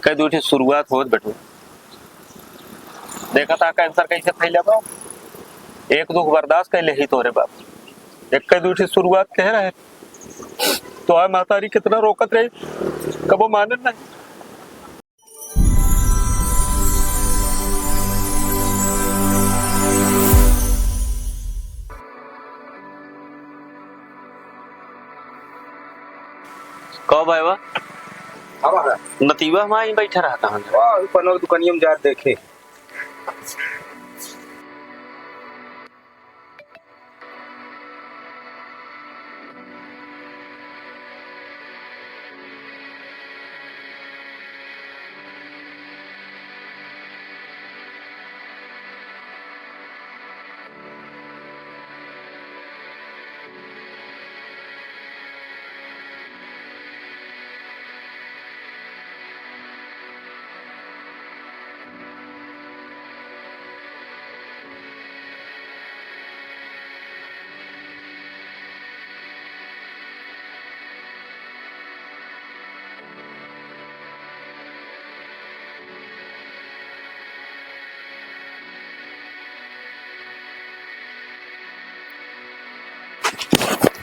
कई दूठी शुरुआत होत बेटो। देखा था कैंसर कैसे फैले बा, एक दुख बर्दाश्त कैले ही तोरे बाप। एक कई दूठी शुरुआत कह रहे तो आ मातारी कितना रोकत रही, कबो माने नहीं। कब आए नतीबा में बैठा रहता हूँ पनोर दुकानियों में जा देखे।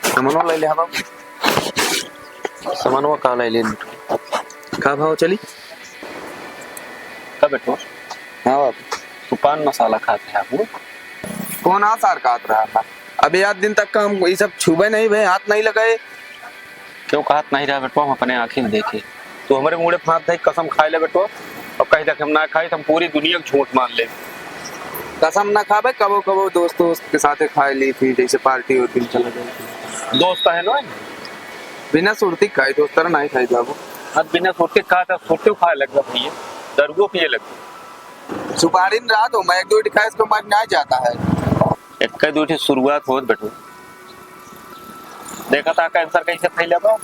सामानवा ले ले बाबू, सामानवा कहाँ ले ले का भाव चली? कब बेटो? हाँ बाबू, तू पान मसाला खाते हैं आप? कौन आसार काट रहा था? अभी 8 दिन तक का हम ये सब छुबे नहीं भाई, हाथ नहीं लगाए। क्यों हाथ नहीं रहा बेटो? हम अपने आंखें में देखे। तो हमारे मुंह पे हाथ दे कसम खाए ले बेटो, अब कहीं तक हम ना खाए तो हम पूरी दुनिया को झूठ मान ले। कसम ना खा भाई, कबो कबो दोस्त के साथ खा ली थी, जैसे पार्टी होती चला गई। दोस्त है ना बिना सुरती खाई दोस्त तरह नहीं खाई बाबू। अब बिना सोते खा था, सोते खाए लग भैया, दरुओ पिए लग। सुपारी रात हो मैं 1-2 खाए इसको मर नहीं जाता है। एक कई दूठी शुरुआत होत बेटो। देखा था कैंसर कैसे फैले बा,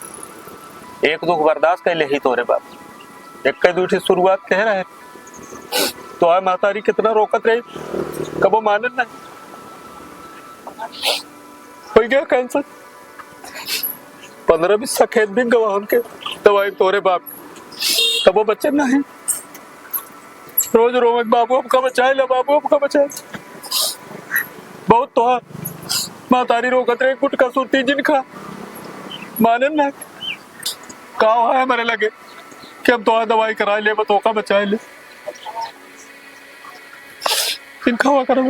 एक दुख बर्दाश्त कैले ही तोरे बाप। एक कई दूठी शुरुआत कह रहे तो आ मातारी कितना रोकत रही, कबो माने नहीं। हो गया कैंसर, 15-20 खेत भी गवा उनके दवाई तोरे बाप, तबो बच्चे नहीं। रोज रोज बाबू हमका बचाए ले, बाबू हमका बचाए। बहुत तो मातारी रोकत रही, गुटका सुरती जिनका माने ना का है मेरे लगे कि हम तो दवाई करा ले, तो का बचाए ले। इनका हुआ करो।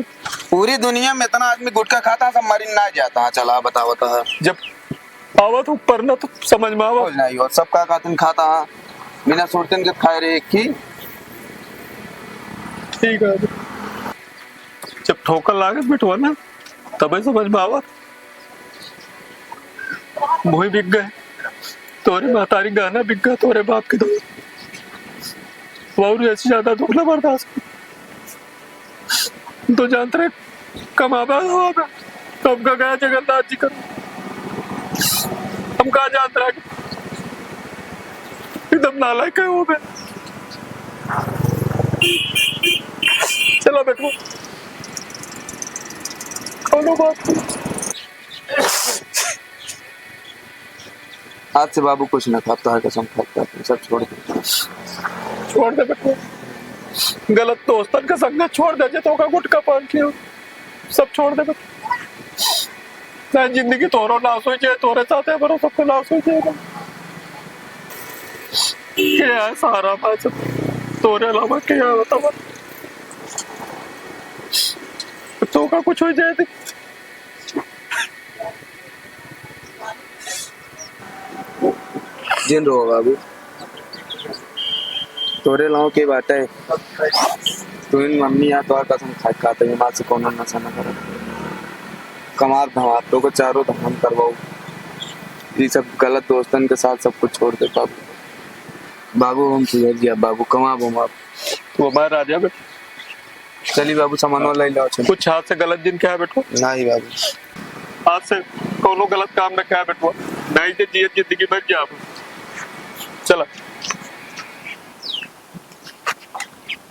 पूरी दुनिया में इतना आदमी गुटखा खाता सब मरी ना जाता। चला बताओ तो जब आवत ऊपर ना तो समझ में आवा नहीं, और सबका कातन खाता बिना सुरतन के खाए रहे की। ठीक है, जब ठोकर लागत बिठवा ना तब समझ में आवा। मुही बिक गए, तोरे मातारी गाना बिक गया, तोरे बाप के दो और ऐसी ज्यादा दुख ना बर्दाश्त। तो जानते रहे कमाबा होगा तो हमका गया जगन्नाथ जी कर, हम कहा जानते रहे एकदम नालायक है वो। चलो बेटो कोनो बात नहीं। आज से बाबू कुछ ना खाता है, कसम खाता है, सब छोड़ दे बेटो। गलत दोस्तन का संगत छोड़ दे, तो का गुटका पान के सब छोड़ दे बेटो। ना जिंदगी तोरो नाश हो जाए, तोरे साथ है बरो सबको नाश हो जाएगा। क्या है सारा बात तोरे अलावा क्या होता तो का कुछ हो जाए तो जिन रो बाबू तोरे लाओ के बात है। तू इन मम्मी या तो कसम खाते हैं, माँ से कौन नशा न करे, कमार धमार तो को चारों धम करवाओ। ये सब गलत दोस्तन के साथ सब कुछ छोड़ दे बाबू। बाबू हम सुधर गया बाबू, कमा आप तो हमारे राजा बेटा। चली बाबू सामान ले लो। कुछ हाथ से गलत दिन क्या है बेटो? नहीं बाबू, हाथ से कोनो गलत काम न क्या है बेटो, नहीं तो जिंदगी बच जा। चला।